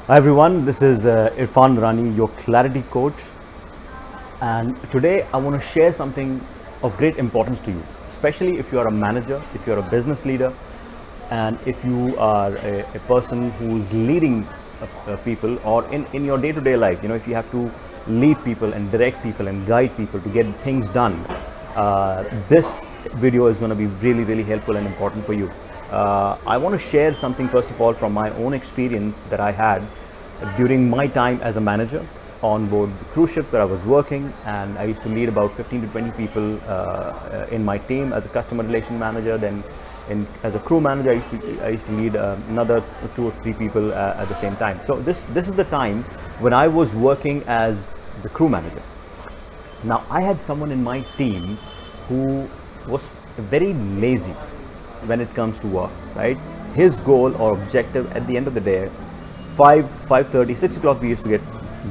Hi everyone, this is Irfan Rani, your clarity coach, and today I want to share something of great importance to you, especially if you are a manager, if you're a business leader, and if you are a person who's leading people, or in your day-to-day life. If you have to lead people and direct people and guide people to get things done, this video is going to be really helpful and important for you. I want to share something first of all from my own experience that I had during my time as a manager on board the cruise ship where I was working, and I used to lead about 15 to 20 people in my team as a customer relation manager. Then as a crew manager, I used to lead another 2 or 3 people at the same time. So this is the time when I was working as the crew manager. Now I had someone in my team who was very lazy when it comes to work, right? His goal or objective at the end of the day, 5:30, 6 o'clock we used to get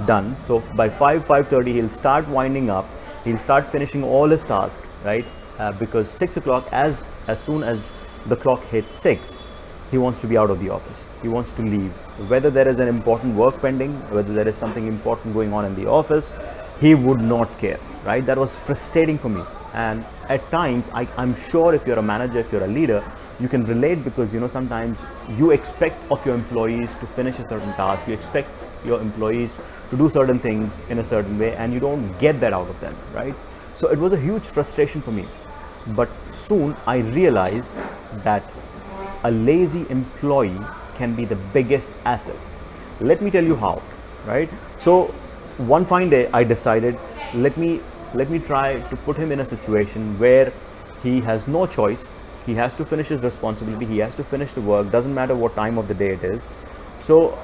done. So by 5:30 he'll start winding up, he'll start finishing all his tasks, right? Because 6 o'clock, as soon as the clock hits 6, he wants to be out of the office. He wants to leave. Whether there is an important work pending, whether there is something important going on in the office, he would not care, right? That was frustrating for me. And at times, I'm sure if you're a manager, if you're a leader, you can relate, because sometimes you expect of your employees to finish a certain task, you expect your employees to do certain things in a certain way, and you don't get that out of them, right? So it was a huge frustration for me. But soon I realized that a lazy employee can be the biggest asset. Let me tell you how, right? So one fine day I decided, let me try to put him in a situation where he has no choice. He has to finish his responsibility, he has to finish the work, doesn't matter what time of the day it is. So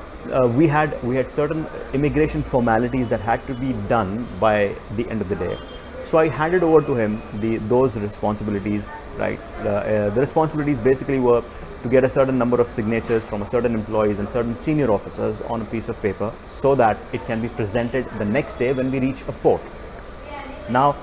we had certain immigration formalities that had to be done by the end of the day. So I handed over to him those responsibilities, right? The responsibilities basically were to get a certain number of signatures from a certain employees and certain senior officers on a piece of paper, so that it can be presented the next day when we reach a port. Now,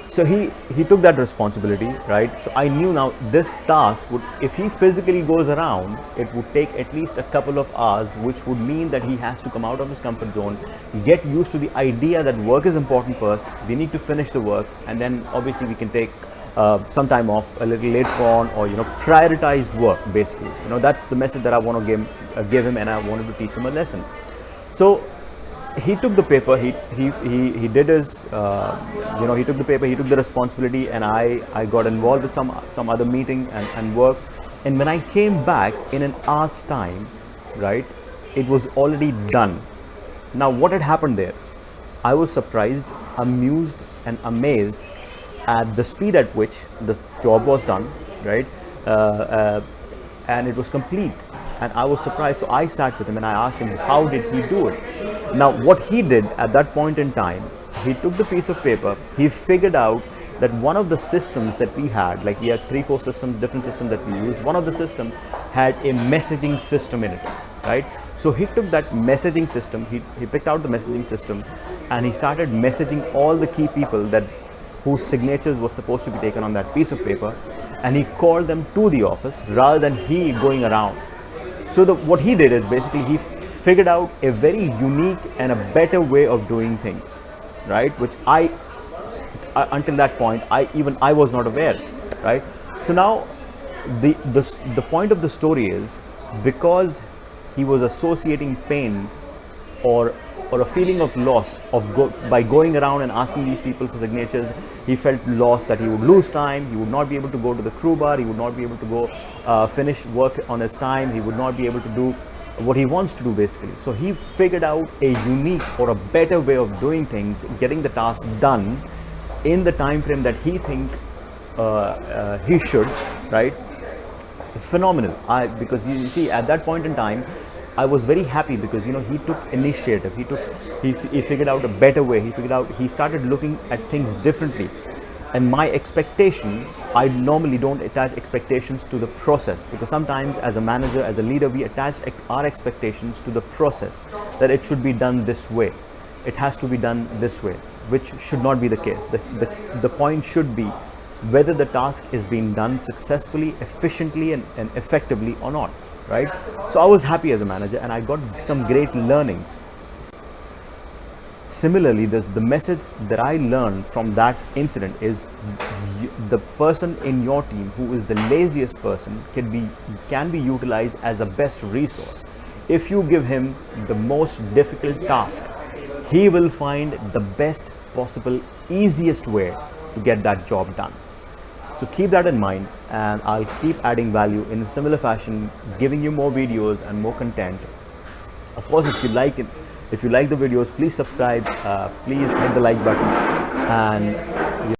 so he took that responsibility, right? So I knew now this task would, if he physically goes around, it would take at least a couple of hours, which would mean that he has to come out of his comfort zone, get used to the idea that work is important first. We need to finish the work, and then obviously we can take some time off a little later on, or prioritize work. Basically, that's the message that I want to give him, and I wanted to teach him a lesson. So he took the paper, he did his he took the paper, he took the responsibility, and I got involved with some other meeting and work. And when I came back in an hour's time, right, it was already done. Now what had happened there? I was surprised, amused and amazed at the speed at which the job was done, right? And it was complete, and I was surprised. So I sat with him and I asked him, how did he do it? Now what he did at that point in time, he took the piece of paper, he figured out that one of the systems that we had, like we had 3-4 systems, different systems that we used, one of the system had a messaging system in it, right? So he took that messaging system, he picked out the messaging system, and he started messaging all the key people whose signatures were supposed to be taken on that piece of paper, and he called them to the office rather than he going around. So what he did is basically he figured out a very unique and a better way of doing things, right? Which I until that point I was not aware, right? So now the point of the story is, because he was associating pain or a feeling of loss by going around and asking these people for signatures, he felt lost, that he would lose time, he would not be able to go to the crew bar, he would not be able to go finish work on his time, he would not be able to do what he wants to do, basically. So he figured out a unique or a better way of doing things, getting the task done in the time frame that he he should, right? Phenomenal. Because you see, at that point in time, I was very happy, because he took initiative, he figured out a better way, he started looking at things differently. And my expectation, I normally don't attach expectations to the process, because sometimes as a manager, as a leader, we attach our expectations to the process, that it should be done this way, it has to be done this way, which should not be the case. The point should be whether the task is being done successfully, efficiently and effectively or not. right? So I was happy as a manager and I got some great learnings. Similarly, the message that I learned from that incident is the person in your team who is the laziest person can be utilized as a best resource. If you give him the most difficult task, he will find the best possible, easiest way to get that job done. So keep that in mind, and I'll keep adding value in a similar fashion, giving you more videos and more content. Of course, if you like it, if you like the videos, please subscribe, please hit the like button, and